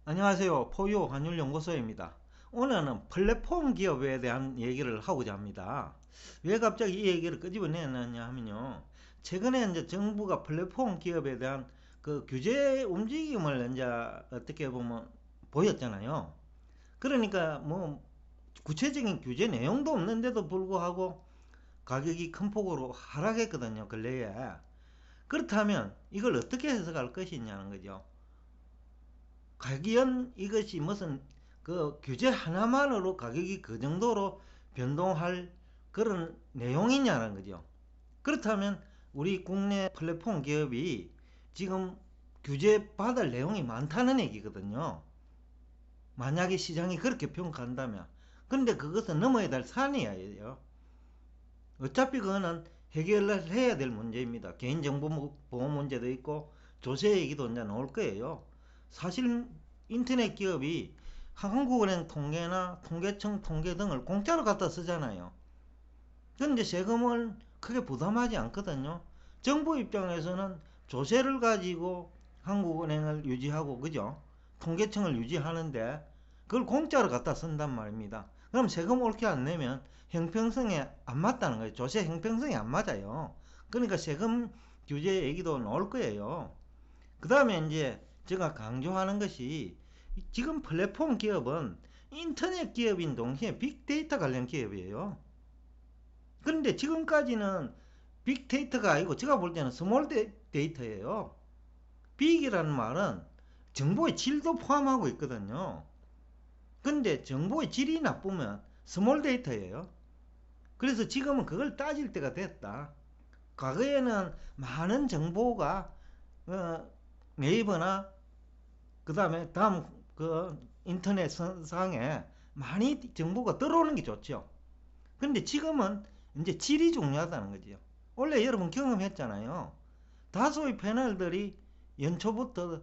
안녕하세요. 포유 환율연구소입니다. 오늘은 플랫폼 기업에 대한 얘기를 하고자 합니다. 왜 갑자기 이 얘기를 끄집어내느냐 하면요. 최근에 이제 정부가 플랫폼 기업에 대한 그 규제 움직임을 이제 어떻게 보면 보였잖아요. 그러니까 뭐 구체적인 규제 내용도 없는데도 불구하고 가격이 큰 폭으로 하락했거든요. 근래에. 그렇다면 이걸 어떻게 해석할 것이냐는 거죠. 과연 이것이 무슨 그 규제 하나만으로 가격이 그 정도로 변동할 그런 내용이냐는 거죠. 그렇다면 우리 국내 플랫폼 기업이 지금 규제 받을 내용이 많다는 얘기거든요. 만약에 시장이 그렇게 평가한다면. 그런데 그것은 넘어야 될 산이에요. 어차피 그거는 해결을 해야 될 문제입니다. 개인정보보호 문제도 있고 조세 얘기도 이제 나올 거예요. 사실 인터넷 기업이 한국은행 통계나 통계청 통계 등을 공짜로 갖다 쓰잖아요. 그런데 세금을 크게 부담하지 않거든요. 정부 입장에서는 조세를 가지고 한국은행을 유지하고 그죠? 통계청을 유지하는데 그걸 공짜로 갖다 쓴단 말입니다. 그럼 세금 옳게 안 내면 형평성에 안 맞다는 거예요. 조세 형평성이 안 맞아요. 그러니까 세금 규제 얘기도 나올 거예요. 그 다음에 이제 제가 강조하는 것이 지금 플랫폼 기업은 인터넷 기업인 동시에 빅데이터 관련 기업이에요. 그런데 지금까지는 빅데이터가 아니고 제가 볼 때는 스몰 데이터예요. 빅이라는 말은 정보의 질도 포함하고 있거든요. 근데 정보의 질이 나쁘면 스몰 데이터예요. 그래서 지금은 그걸 따질 때가 됐다. 과거에는 많은 정보가 네이버나 그 다음에 다음 그 인터넷 상에 많이 정보가 들어오는 게 좋죠. 근데 지금은 이제 질이 중요하다는 거죠. 원래 여러분 경험했잖아요. 다수의 패널들이 연초부터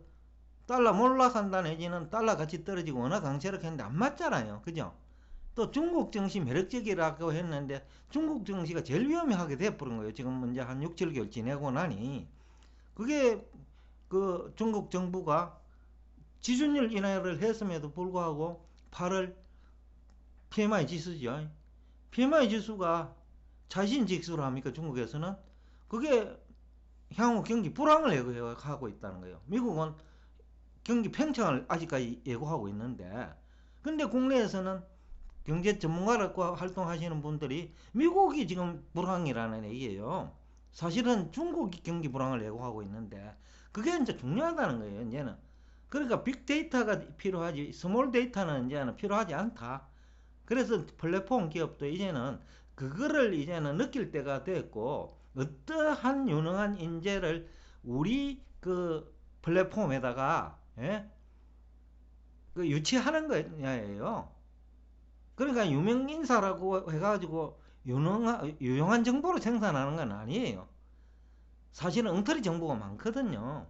달러 몰락한다 내지는 달러 가치 떨어지고 워낙 강세를 했는데 안 맞잖아요. 그죠? 또 중국 증시 매력적이라고 했는데 중국 증시가 제일 위험하게 돼버린 거예요. 지금 이제 한 6, 7개월 지내고 나니. 그게 그 중국 정부가 지준율 인하를 했음에도 불구하고 8월 PMI 지수죠. PMI 지수가 자신 직수로 합니까? 중국에서는. 그게 향후 경기 불황을 예고하고 있다는 거예요. 미국은 경기 팽창을 아직까지 예고하고 있는데 근데 국내에서는 경제 전문가라고 활동하시는 분들이 미국이 지금 불황이라는 얘기예요. 사실은 중국이 경기 불황을 예고하고 있는데 그게 이제 중요하다는 거예요. 이제는. 그러니까 빅데이터가 필요하지 스몰 데이터는 이제는 필요하지 않다. 그래서 플랫폼 기업도 이제는 그거를 이제는 느낄 때가 됐고 어떠한 유능한 인재를 우리 그 플랫폼에다가 그 유치하는 거예요. 그러니까 유명 인사라고 해가지고 유용한 정보를 생산하는 건 아니에요. 사실은 엉터리 정보가 많거든요.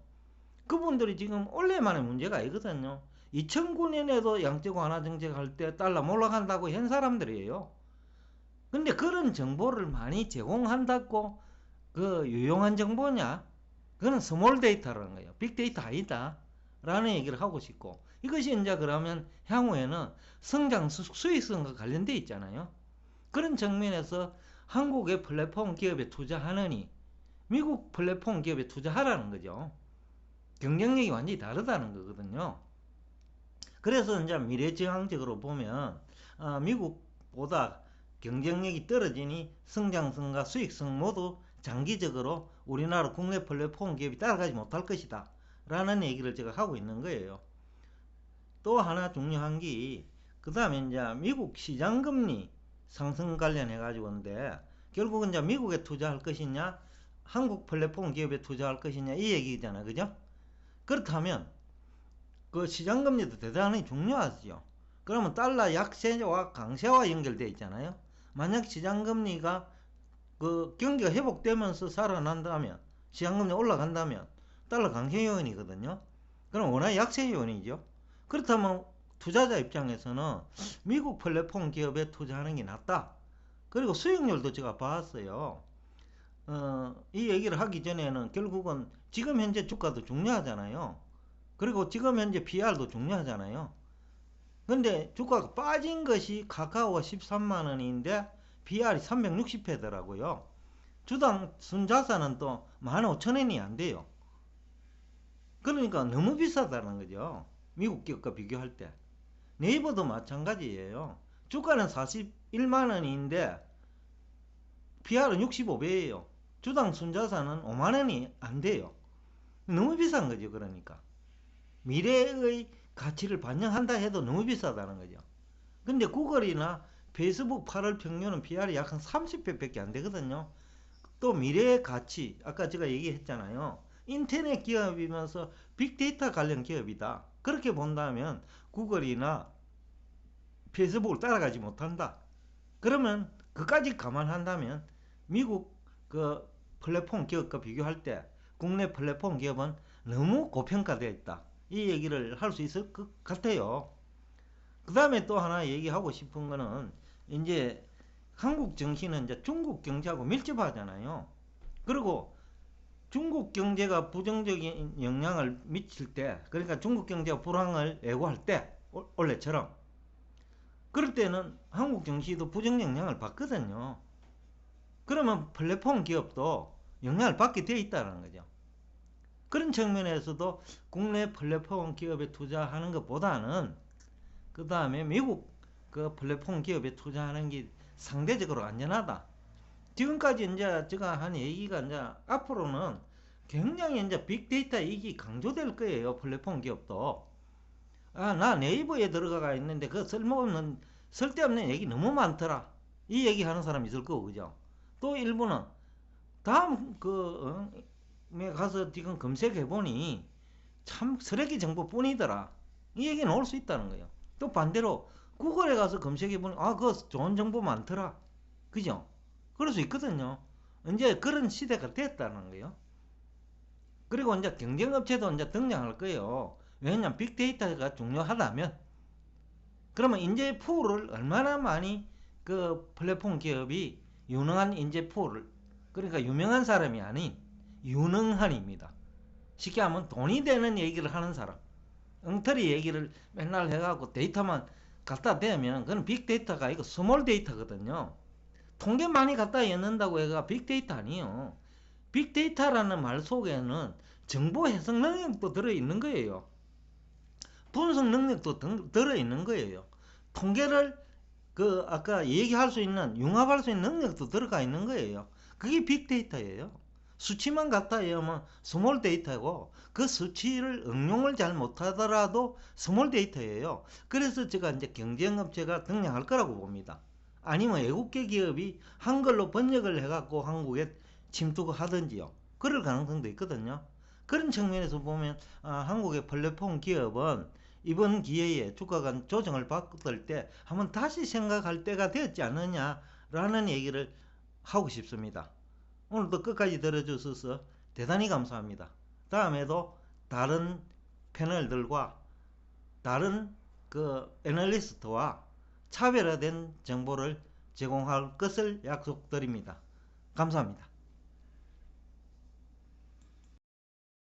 그분들이 지금 원래만의 문제가 아니거든요. 2009년에도 양적 완화 정책 할 때 달러 몰락한다고 한 사람들이에요. 근데 그런 정보를 많이 제공한다고 그 유용한 정보냐? 그거는 스몰 데이터라는 거예요. 빅데이터 아니다. 라는 얘기를 하고 싶고 이것이 이제 그러면 향후에는 성장 수익성과 관련돼 있잖아요. 그런 측면에서 한국의 플랫폼 기업에 투자하느니 미국 플랫폼 기업에 투자하라는 거죠. 경쟁력이 완전히 다르다는 거거든요. 그래서 이제 미래지향적으로 보면 미국보다 경쟁력이 떨어지니 성장성과 수익성 모두 장기적으로 우리나라 국내 플랫폼 기업이 따라가지 못할 것이다 라는 얘기를 제가 하고 있는 거예요. 또 하나 중요한 게 그 다음에 이제 미국 시장금리 상승 관련해 가지고인데 결국은 이제 미국에 투자할 것이냐 한국 플랫폼 기업에 투자할 것이냐 이 얘기잖아요. 그죠? 그렇다면 그 시장금리도 대단히 중요하죠. 그러면 달러 약세와 강세와 연결되어 있잖아요. 만약 시장금리가 그 경기가 회복되면서 살아난다면 시장금리 올라간다면 달러 강세 요인이거든요. 그럼 워낙 약세 요인이죠. 그렇다면 투자자 입장에서는 미국 플랫폼 기업에 투자하는 게 낫다. 그리고 수익률도 제가 봤어요. 이 얘기를 하기 전에는 결국은 지금 현재 주가도 중요하잖아요. 그리고 지금 현재 PR도 중요하잖아요. 근데 주가가 빠진 것이 카카오가 13만 원인데 PR이 360회더라고요. 주당 순자산은 또 15,000원이 안 돼요. 그러니까 너무 비싸다는 거죠. 미국 기업과 비교할 때. 네이버도 마찬가지예요. 주가는 41만 원인데 PR은 65배예요. 주당 순자산은 5만 원이 안 돼요. 너무 비싼 거죠. 그러니까 미래의 가치를 반영한다 해도 너무 비싸다는 거죠. 근데 구글이나 페이스북 8월 평균은 PR이 약 한 30배밖에 안 되거든요. 또 미래의 가치, 아까 제가 얘기했잖아요. 인터넷 기업이면서 빅데이터 관련 기업이다. 그렇게 본다면 구글이나 페이스북을 따라가지 못한다. 그러면 그까지 감안한다면 미국 그 플랫폼 기업과 비교할 때 국내 플랫폼 기업은 너무 고평가되어 있다. 이 얘기를 할 수 있을 것 같아요. 그 다음에 또 하나 얘기하고 싶은 거는 이제 한국 정치는 이제 중국 경제하고 밀접하잖아요. 그리고 중국 경제가 부정적인 영향을 미칠 때, 그러니까 중국 경제가 불황을 예고할 때, 원래처럼 그럴 때는 한국 정치도 부정 영향을 받거든요. 그러면 플랫폼 기업도 영향을 받게 돼 있다는 거죠. 그런 측면에서도 국내 플랫폼 기업에 투자하는 것보다는 그 다음에 미국 그 플랫폼 기업에 투자하는 게 상대적으로 안전하다. 지금까지 이제 제가 한 얘기가 이제 앞으로는 굉장히 이제 빅데이터 이익이 강조될 거예요. 플랫폼 기업도. 아, 나 네이버에 들어가 있는데 그 쓸모없는, 쓸데없는 얘기 너무 많더라. 이 얘기 하는 사람이 있을 거고, 그죠? 또 일부는 다음 에 가서 지금 검색해보니 참 쓰레기 정보뿐이더라. 이 얘기 나올 수 있다는 거예요. 또 반대로 구글에 가서 검색해보니 아, 그거 좋은 정보 많더라. 그죠? 그럴 수 있거든요. 이제 그런 시대가 됐다는 거예요. 그리고 이제 경쟁업체도 이제 등장할 거예요. 왜냐면 빅데이터가 중요하다면. 그러면 인재 풀을 얼마나 많이 그 플랫폼 기업이 유능한 인재 풀을, 그러니까 유명한 사람이 아닌 유능한입니다. 쉽게 하면 돈이 되는 얘기를 하는 사람. 엉터리 얘기를 맨날 해갖고 데이터만 갖다 대면 그건 빅데이터가 아니고 스몰 데이터거든요. 통계 많이 갖다 넣는다고 해가 빅데이터 아니에요. 빅데이터라는 말 속에는 정보 해석 능력도 들어있는 거예요. 분석 능력도 들어있는 거예요. 통계를 아까 얘기할 수 있는, 융합할 수 있는 능력도 들어가 있는 거예요. 그게 빅데이터예요. 수치만 갖다 외우면 스몰 데이터고 그 수치를 응용을 잘 못하더라도 스몰 데이터예요. 그래서 제가 이제 경쟁업체가 등장할 거라고 봅니다. 아니면 외국계 기업이 한글로 번역을 해갖고 한국에 침투하든지요. 그럴 가능성도 있거든요. 그런 측면에서 보면 한국의 플랫폼 기업은 이번 기회에 주가가 조정을 받을 때 한번 다시 생각할 때가 되었지 않느냐라는 얘기를 하고 싶습니다. 오늘도 끝까지 들어주셔서 대단히 감사합니다. 다음에도 다른 패널들과 다른 애널리스트와 차별화된 정보를 제공할 것을 약속드립니다. 감사합니다.